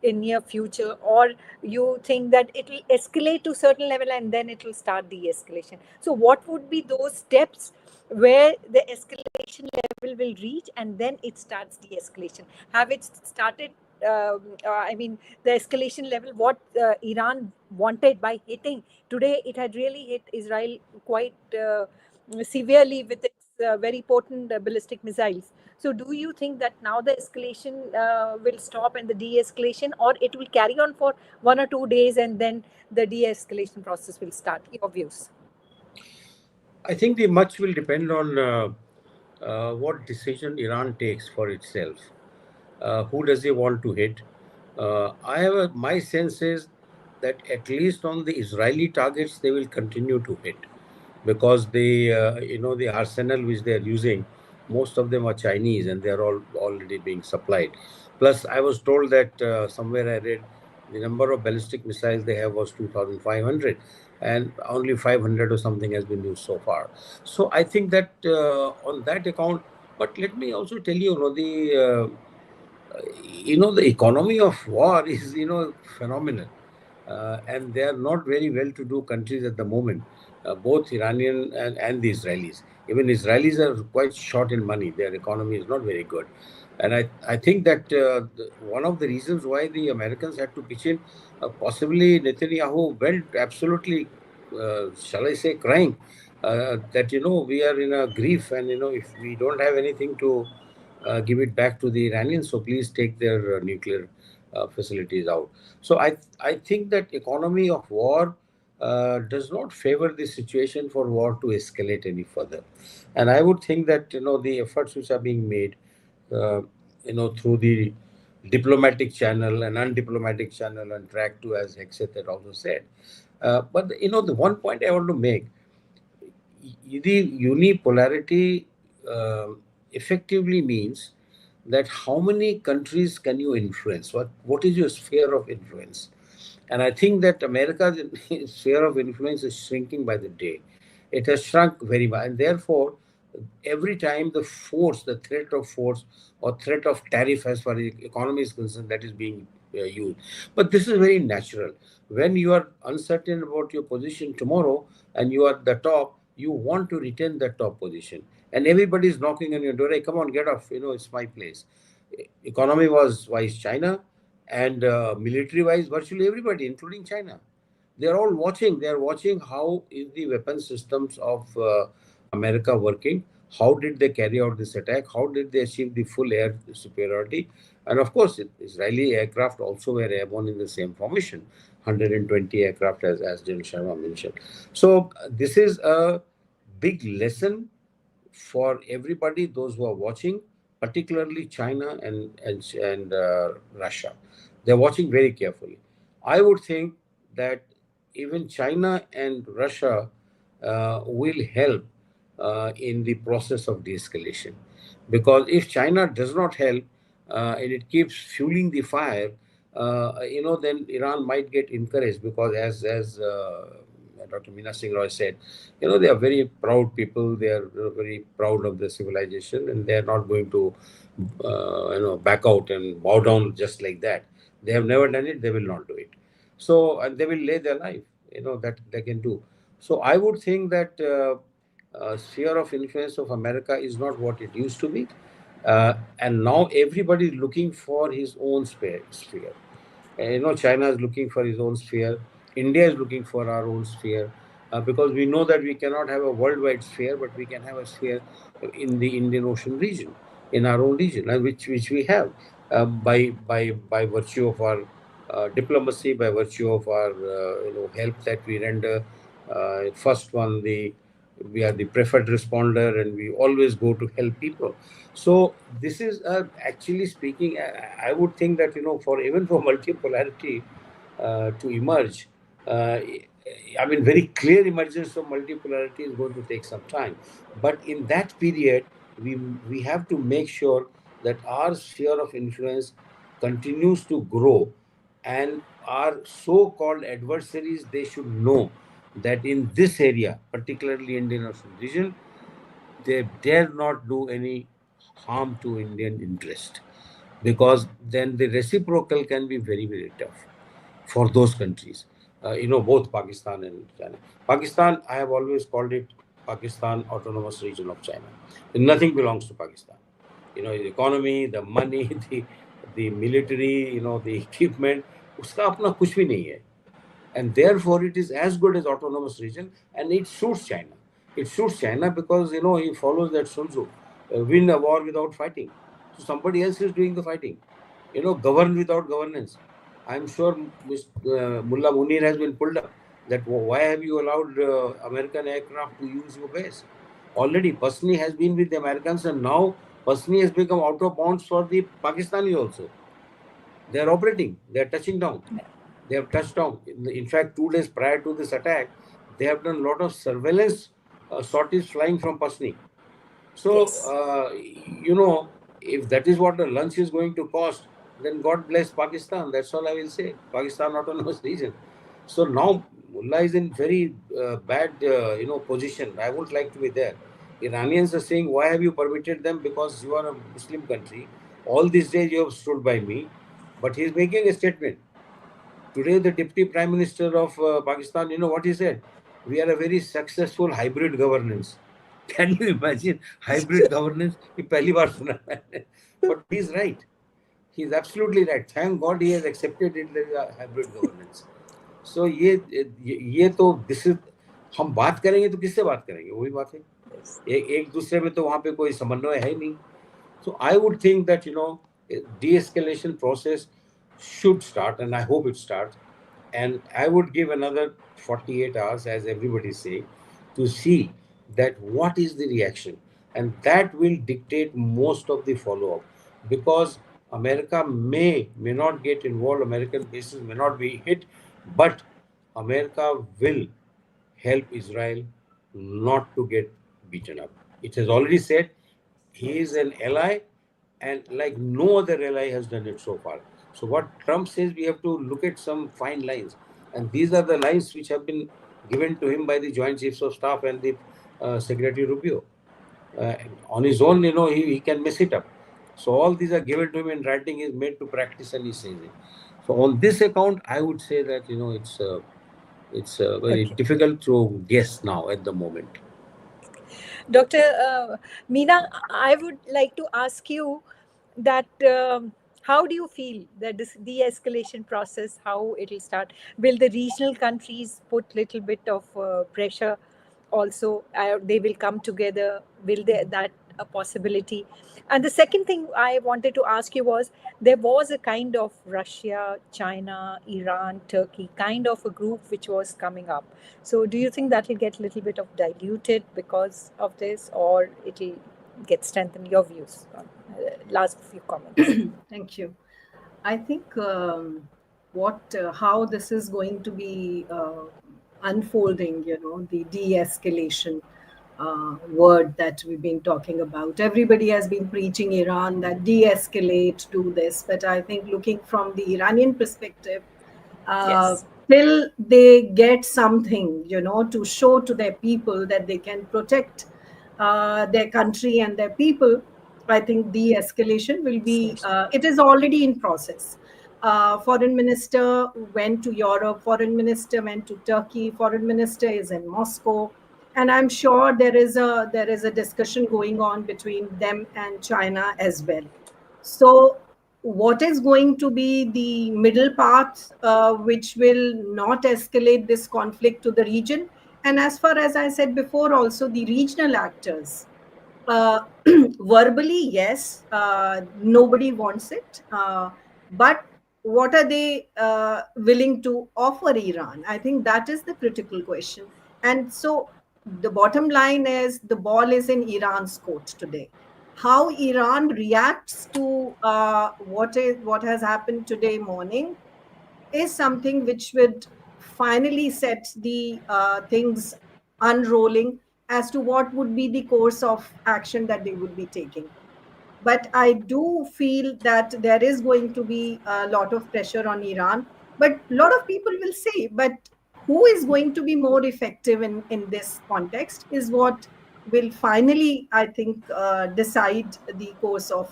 in near future, or you think that it will escalate to certain level and then it will start de-escalation? So what would be those steps where the escalation level will reach and then it starts de-escalation? Have it started? The escalation level, what Iran wanted by hitting today, it had really hit Israel quite severely with its very potent ballistic missiles. So do you think that now the escalation will stop and the de-escalation, or it will carry on for 1 or 2 days and then the de-escalation process will start? Your views? I think the much will depend on what decision Iran takes for itself. Who does he want to hit? My sense is that at least on the Israeli targets, they will continue to hit, because the arsenal which they are using, most of them are Chinese and they are all already being supplied. Plus, I was told that somewhere I read the number of ballistic missiles they have was 2,500, and only 500 or something has been used so far. So I think that on that account, but let me also tell you, the economy of war is, phenomenal. And they are not very well-to-do countries at the moment, both Iranian and the Israelis. Even Israelis are quite short in money. Their economy is not very good. And I think that one of the reasons why the Americans had to pitch in, possibly Netanyahu went absolutely shall I say, crying that, we are in a grief, and, if we don't have anything to give it back to the Iranians, so please take their nuclear facilities out. So I think that economy of war does not favor the situation for war to escalate any further. And I would think that, the efforts which are being made, uh, through the diplomatic channel and undiplomatic channel and track to, as Hexet had also said. But, the one point I want to make, the unipolarity effectively means that how many countries can you influence? What is your sphere of influence? And I think that America's sphere of influence is shrinking by the day. It has shrunk very much, and therefore, every time the threat of force or threat of tariff as far as economy is concerned, that is being used. But this is very natural. When you are uncertain about your position tomorrow and you are at the top, you want to retain that top position. And everybody is knocking on your door. Hey, come on, get off. It's my place. Economy wise China, and military wise virtually everybody, including China. They are all watching. They are watching how is the weapon systems of America working. How did they carry out this attack? How did they achieve the full air superiority? And of course, Israeli aircraft also were airborne in the same formation, 120 aircraft, as General Sharma mentioned. So this is a big lesson for everybody, those who are watching, particularly China and Russia. They're watching very carefully. I would think that even China and Russia will help in the process of de-escalation, because if China does not help and it keeps fueling the fire, then Iran might get encouraged, because as Dr. Meena Roy said, they are very proud people. They are very proud of the civilization, and they are not going to, back out and bow down just like that. They have never done it. They will not do it. So, and they will lay their life, that they can do. So, I would think that sphere of influence of America is not what it used to be. And now everybody is looking for his own sphere. China is looking for his own sphere. India is looking for our own sphere, because we know that we cannot have a worldwide sphere, but we can have a sphere in the Indian Ocean region, in our own region, and which we have by virtue of our diplomacy, by virtue of our help that we render. First one, we are the preferred responder, and we always go to help people. So this is actually speaking. I would think that for even for multipolarity to emerge, I mean, very clear emergence of multipolarity is going to take some time. But in that period, we have to make sure that our sphere of influence continues to grow, and our so-called adversaries, they should know that in this area, particularly Indian Ocean region, they dare not do any harm to Indian interest, because then the reciprocal can be very, very tough for those countries. Both Pakistan and China. Pakistan, I have always called it Pakistan autonomous region of China. Nothing belongs to Pakistan. The economy, the money, the military, the equipment, उसका अपना कुछ भी नहीं है. And therefore it is as good as autonomous region, and it suits China. It suits China because he follows that Sun Tzu, win a war without fighting. So somebody else is doing the fighting. Govern without governance. I'm sure Mullah Munir has been pulled up that why have you allowed American aircraft to use your base? Already Pasni has been with the Americans, and now Pasni has become out of bounds for the Pakistanis also. They are operating. They are touching down. They have touched down. In fact, 2 days prior to this attack, they have done a lot of surveillance sorties flying from Pasni. So, Yes. if that is what the lunch is going to cost, then God bless Pakistan. That's all I will say. Pakistan autonomous region. So now Mullah is in very bad, position. I would like to be there. Iranians are saying, why have you permitted them? Because you are a Muslim country. All these days you have stood by me. But he is making a statement. Today, the Deputy Prime Minister of Pakistan, you know what he said? We are a very successful hybrid governance. Can you imagine hybrid governance? He पहली बार सुना है. But he's right. He's absolutely right. Thank God he has accepted it as a hybrid governance. So this is हम बात करेंगे तो किससे बात करेंगे, वही बात है, एक दूसरे में तो वहाँ पे कोई समन्वय है नहीं. So I would think that, de-escalation process should start, and I hope it starts. And I would give another 48 hours, as everybody is saying, to see that what is the reaction. And that will dictate most of the follow-up. Because America may not get involved, American bases may not be hit, but America will help Israel not to get beaten up. It has already said he is an ally, and like no other ally has done it so far. So what Trump says, we have to look at some fine lines, and these are the lines which have been given to him by the Joint Chiefs of Staff and the Secretary Rubio. On his own, he can mess it up. So all these are given to him in writing. Is made to practice, and he says it. So on this account, I would say that it's very difficult to guess now at the moment. Dr. Meena, I would like to ask you that how do you feel that this de-escalation process, how it will start? Will the regional countries put little bit of pressure also? They will come together. Will that a possibility? And the second thing I wanted to ask you was, there was a kind of Russia, China, Iran, Turkey kind of a group which was coming up. So do you think that will get a little bit of diluted because of this, or it will get strengthened? Your views on last few comments. Thank you. I think how this is going to be unfolding, the de-escalation word that we've been talking about. Everybody has been preaching Iran that de-escalate, do this, but I think looking from the Iranian perspective, Yes. till they get something, to show to their people that they can protect their country and their people, I think de-escalation will be, it is already in process. Foreign minister went to Europe, foreign minister went to Turkey, foreign minister is in Moscow, and I'm sure there is a discussion going on between them and China as well. So what is going to be the middle path which will not escalate this conflict to the region? And as far as I said before, also the regional actors, verbally, yes, nobody wants it. But what are they willing to offer Iran? I think that is the critical question. And so the bottom line is the ball is in Iran's court today. How Iran reacts to what has happened today morning is something which would finally set the things unrolling as to what would be the course of action that they would be taking. But I do feel that there is going to be a lot of pressure on Iran. But a lot of people will say, but who is going to be more effective in this context is what will finally, I think, decide the course of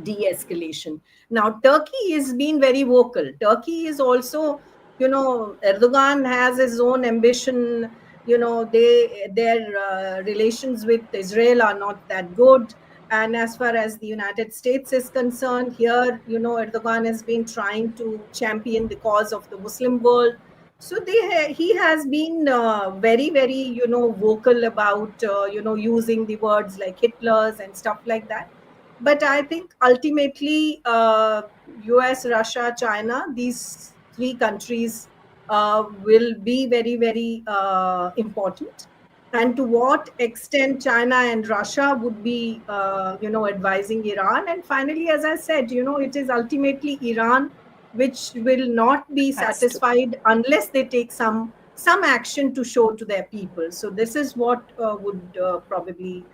de-escalation. Now, Turkey is being very vocal. Turkey is also, Erdogan has his own ambition. Their relations with Israel are not that good. And as far as the United States is concerned, here, Erdogan has been trying to champion the cause of the Muslim world. So he has been very, very, vocal about, using the words like Hitler's and stuff like that. But I think ultimately, US, Russia, China, these three countries will be very, very important. And to what extent China and Russia would be, advising Iran. And finally, as I said, it is ultimately Iran which will not be satisfied unless they take some action to show to their people. So this is what would probably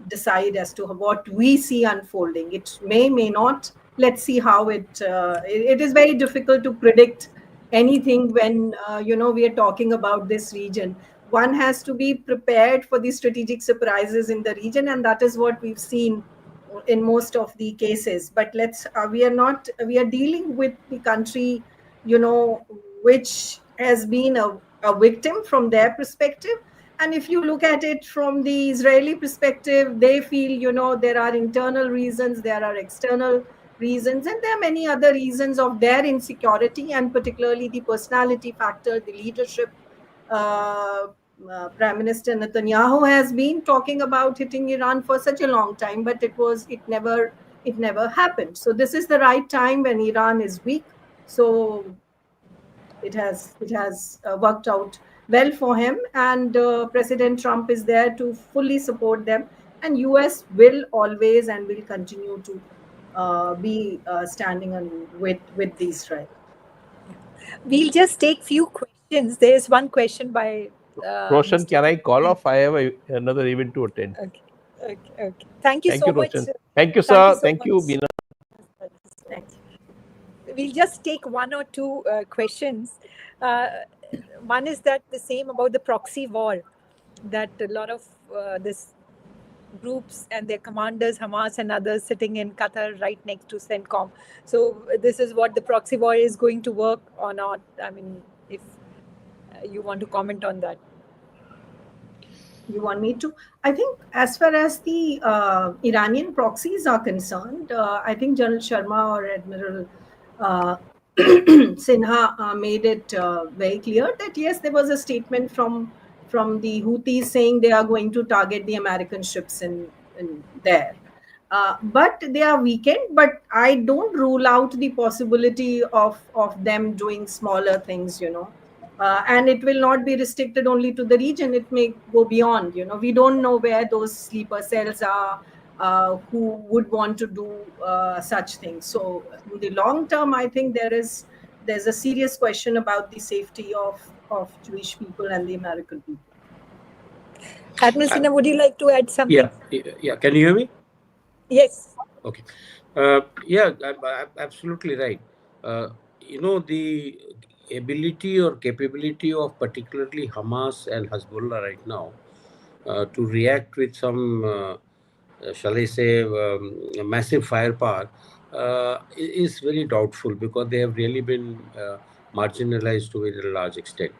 decide as to what we see unfolding. It may not. Let's see how it is very difficult to predict anything when we are talking about this region. One has to be prepared for the strategic surprises in the region, and that is what we've seen in most of the cases. But we are dealing with the country which has been a victim from their perspective. And if you look at it from the Israeli perspective, they feel, there are internal reasons, there are external reasons, and there are many other reasons of their insecurity, and particularly the personality factor, the leadership Prime Minister Netanyahu has been talking about hitting Iran for such a long time, but it never happened. So this is the right time when Iran is weak. So it has worked out well for him, and President Trump is there to fully support them, and US will always and will continue to be standing on with Israel. We'll just take few questions. There's one question by Roshan, Mr. can I call off? I have another event to attend. Okay. Okay. Thank you Thank so you, much. Roshan. Thank you, Thank sir. you so Thank you, much. Meena. Thank you. We'll just take one or two questions. One is that the same about the proxy war, that a lot of this groups and their commanders, Hamas and others, sitting in Qatar right next to CENTCOM. So this is what the proxy war is going to work or not. I mean, if you want to comment on that. You want me to? I think as far as the Iranian proxies are concerned, I think General Sharma or Admiral Sinha made it very clear that yes, there was a statement from the Houthis saying they are going to target the American ships in there. But they are weakened. But I don't rule out the possibility of them doing smaller things. And it will not be restricted only to the region. It may go beyond. We don't know where those sleeper cells are, who would want to do such things. So in the long term, I think there's a serious question about the safety of Jewish people and the American people. Admiral Sinha, would you like to add something? Yeah. Can you hear me? Yes. Okay. Yeah, absolutely right. The ability or capability of particularly Hamas and Hezbollah right now to react with some, shall I say, massive firepower is very doubtful, because they have really been marginalized to a very large extent.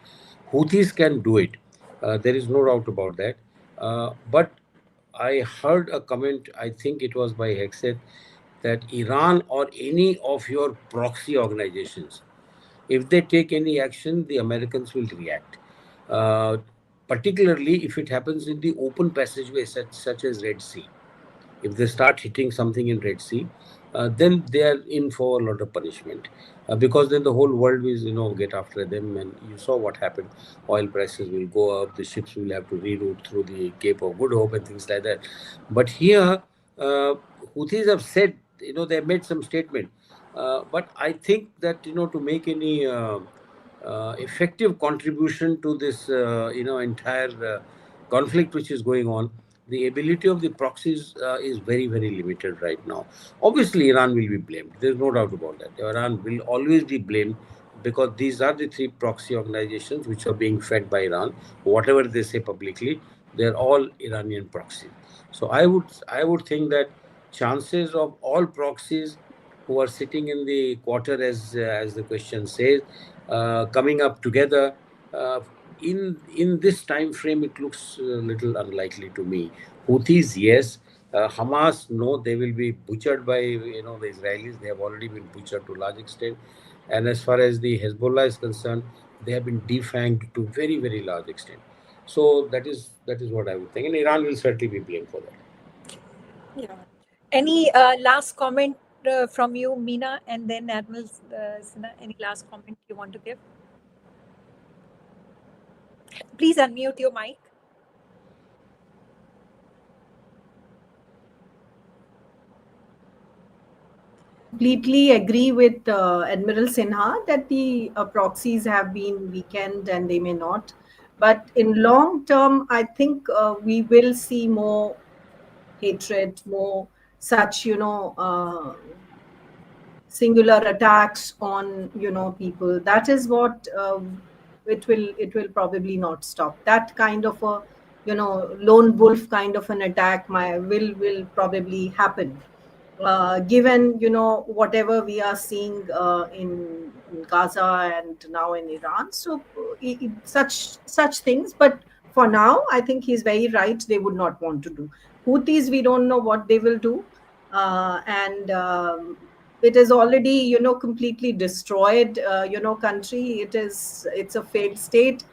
Houthis can do it. There is no doubt about that. But I heard a comment, I think it was by Hexet, that Iran or any of your proxy organizations, if they take any action, the Americans will react. Particularly if it happens in the open passageway such as Red Sea. If they start hitting something in Red Sea, then they are in for a lot of punishment, because then the whole world will get after them. And you saw what happened. Oil prices will go up, the ships will have to reroute through the Cape of Good Hope and things like that. But here, Houthis have said, they have made some statement, but I think that to make any effective contribution to this entire conflict which is going on, the ability of the proxies is very, very limited right now. Obviously, Iran will be blamed. There's no doubt about that. Iran will always be blamed, because these are the three proxy organizations which are being fed by Iran. Whatever they say publicly, they're all Iranian proxies. So I would think that chances of all proxies who are sitting in the quarter, as the question says, coming up together, in this time frame, it looks a little unlikely to me. Houthis, yes. Hamas, no, they will be butchered by the Israelis. They have already been butchered to a large extent. And as far as the Hezbollah is concerned, they have been defanged to very, very large extent. So that is what I would think. And Iran will certainly be blamed for that. Yeah. Any last comment from you, Meena, and then Admiral Sinha? Any last comment you want to give? Please unmute your mic. Completely agree with Admiral Sinha that the proxies have been weakened and they may not. But in long term, I think we will see more hatred, more such, singular attacks on, people. That is what it will probably not stop. That kind of a, lone wolf kind of an attack will probably happen. Given whatever we are seeing in Gaza and now in Iran, so such things. But for now, I think he's very right. They would not want to do. Houthis, we don't know what they will do, and it is already completely destroyed country. It's a failed state.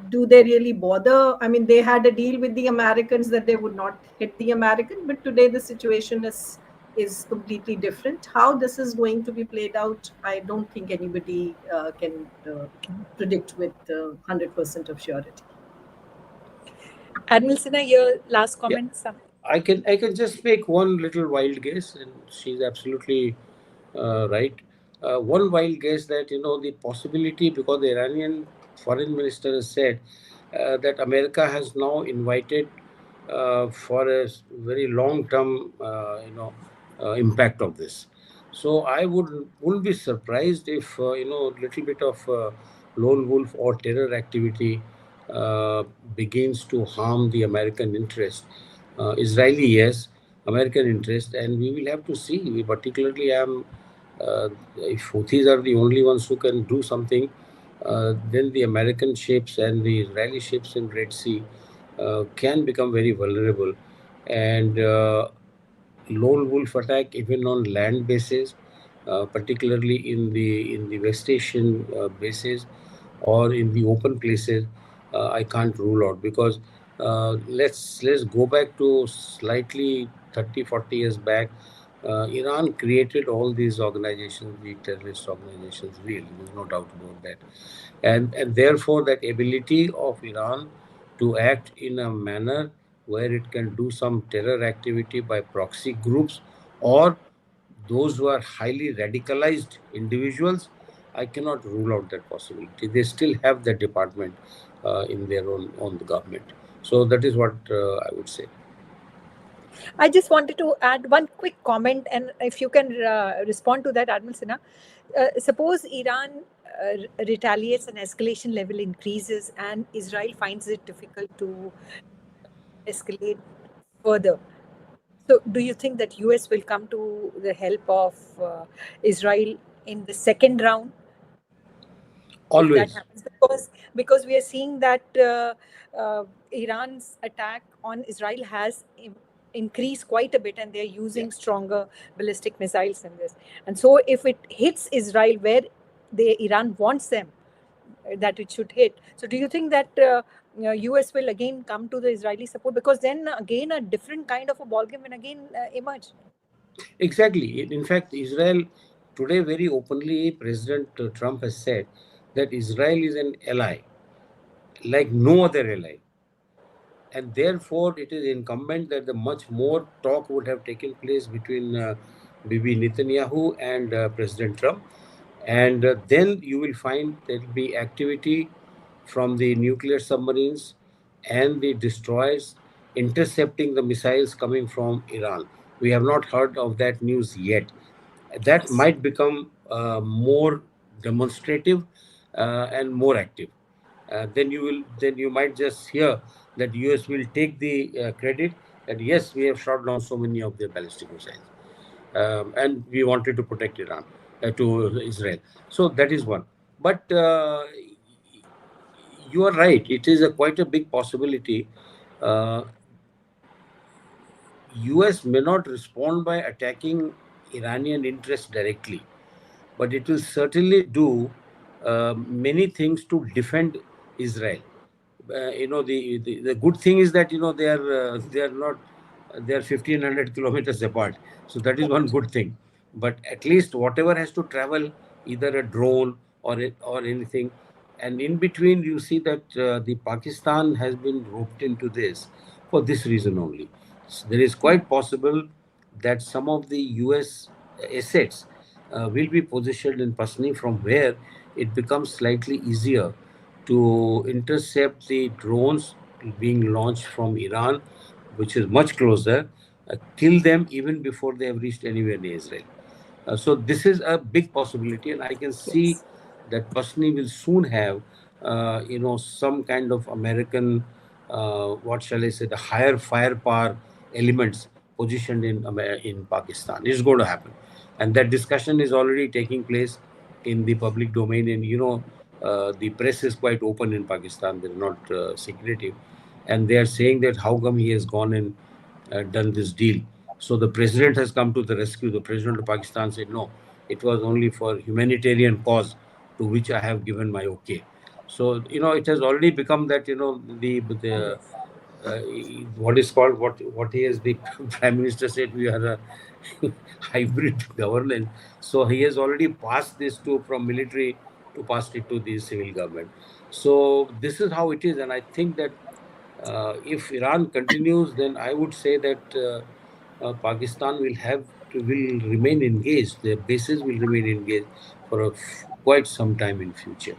Do they really bother? I mean, they had a deal with the Americans that they would not hit the American, but today the situation is completely different. How this is going to be played out, I don't think anybody can predict with 100% of surety. Admiral Sinha, your last Yeah. comment? I can just make one little wild guess, and she's absolutely right. One wild guess that the possibility, because the Iranian foreign minister has said that America has now invited for a very long term impact of this. So I wouldn't be surprised if little bit of lone wolf or terror activity uh, begins to harm the American interest. Israeli, yes, American interest, and we will have to see. We particularly am if Houthis are the only ones who can do something, then the American ships and the Israeli ships in Red Sea can become very vulnerable. And lone wolf attack even on land bases, particularly in the West Asian bases or in the open places, I can't rule out, because let's go back to slightly 30-40 years back. Iran created all these organizations, the terrorist organizations, really, there's no doubt about that. And therefore, that ability of Iran to act in a manner where it can do some terror activity by proxy groups or those who are highly radicalized individuals, I cannot rule out that possibility. They still have that department in their own the government. So that is what I would say. I just wanted to add one quick comment, and if you can respond to that, Admiral Sinha. Suppose Iran retaliates and escalation level increases, and Israel finds it difficult to escalate further. So, do you think that US will come to the help of Israel in the second round? Always. If that happens, because we are seeing that Iran's attack on Israel has increased quite a bit, and they're using stronger ballistic missiles in this. And so, if it hits Israel where Iran wants them, that it should hit. So, do you think that US will again come to the Israeli support? Because then again, a different kind of a ballgame will again emerge. Exactly. In fact, Israel today very openly, President Trump has said that Israel is an ally, like no other ally. And therefore, it is incumbent that the much more talk would have taken place between Bibi Netanyahu and President Trump. And then you will find there will be activity from the nuclear submarines and the destroyers intercepting the missiles coming from Iran. We have not heard of that news yet. That might become more demonstrative and more active. Then you might just hear that US will take the credit that yes, we have shot down so many of their ballistic missiles, and we wanted to protect Iran to Israel. So that is one. But you are right. It is quite a big possibility. US may not respond by attacking Iranian interests directly, but it will certainly do many things to defend Israel. The good thing is that they are not, they are 1,500 kilometers apart, so that is one good thing. But at least whatever has to travel, either a drone or anything, and in between you see that the Pakistan has been roped into this for this reason only. So there is quite possible that some of the US assets will be positioned in Pasni, from where it becomes slightly easier to intercept the drones being launched from Iran, which is much closer, kill them even before they have reached anywhere near Israel. So this is a big possibility, and I can see that Pasni will soon have, some kind of American, what shall I say, the higher firepower elements positioned in Pakistan. It's going to happen, and that discussion is already taking place in the public domain. And the press is quite open in Pakistan; they're not secretive, and they are saying that how come he has gone and done this deal. So the president has come to the rescue. The president of Pakistan said, no, it was only for humanitarian cause to which I have given my okay. So it has already become that the what is called what he has the Prime Minister said, we are a hybrid government. So he has already passed this to from military to passed it to the civil government. So this is how it is, and I think that if Iran continues, then I would say that Pakistan will remain engaged. Their bases will remain engaged for quite some time in future.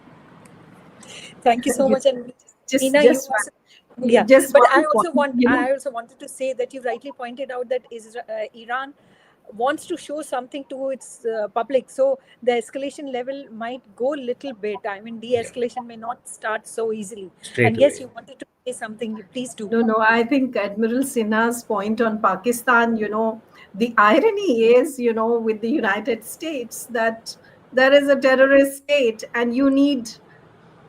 Thank you so much. And Meena, just yeah, just but one point, I also wanted to say that you rightly pointed out that Iran wants to show something to its public, so the escalation level might go a little bit. I mean, de-escalation may not start so easily. Straight and yes, away. you wanted to say something. Please do. No, I think Admiral Sinha's point on Pakistan, the irony is, with the United States, that there is a terrorist state and you need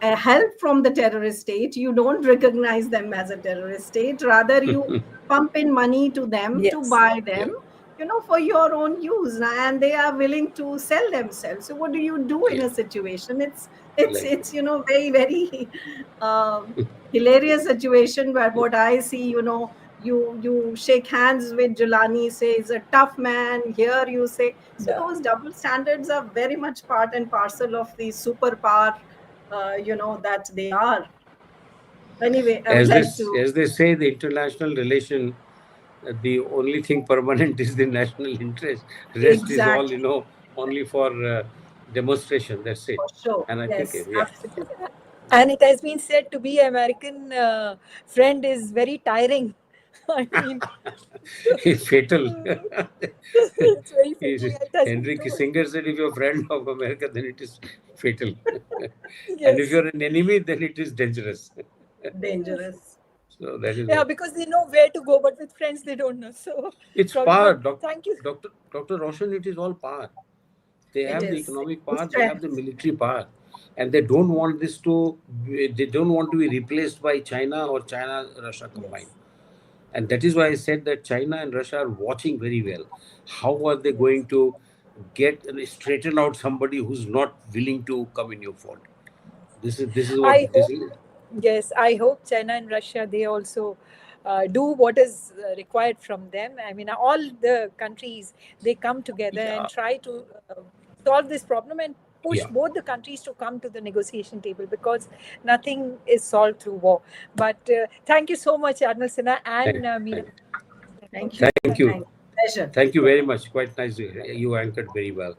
help from the terrorist state. You don't recognize them as a terrorist state. Rather, you pump in money to them to Yes. buy them, Yeah. for your own use, and they are willing to sell themselves. So what do you do in a situation? It's very, very hilarious situation where what I see, you shake hands with Julani, say he's a tough man. Here you say, so Yeah. those double standards are very much part and parcel of the superpower, that they are. Anyway, I would like to. As they say, the international relation, the only thing permanent is the national interest. Rest is all Exactly. only for demonstration. That's it. For sure. And I think Yes, yeah, absolutely. And it has been said to be American friend is very tiring. I mean, it's fatal. it's very fatal. It has been Henry told. Kissinger said, if you're a friend of America, then it is fatal. And if Yes. you're an enemy, then it is dangerous. Dangerous. So that is Yeah, what. because they know where to go, but with friends they don't know. So It's probably. power, But thank you. Dr. Roshan. It is all power. They It have the is. economic power. They have Strength. the military power, and they don't want this to. They don't want to be replaced by China or Russia combined. And that is why I said that China and Russia are watching very well. How are they going to straighten out somebody who's not willing to come in your fold? This is what I this hope. is. Yes, I hope China and Russia, they also do what is required from them. I mean, all the countries, they come together Yeah, and try to solve this problem and push yeah. both the countries to come to the negotiation table, because nothing is solved through war. But thank you so much, Admiral Sinha and Meena. Thank you. Thank you. Pleasure. Thank you very much. Quite nice. You anchored very well.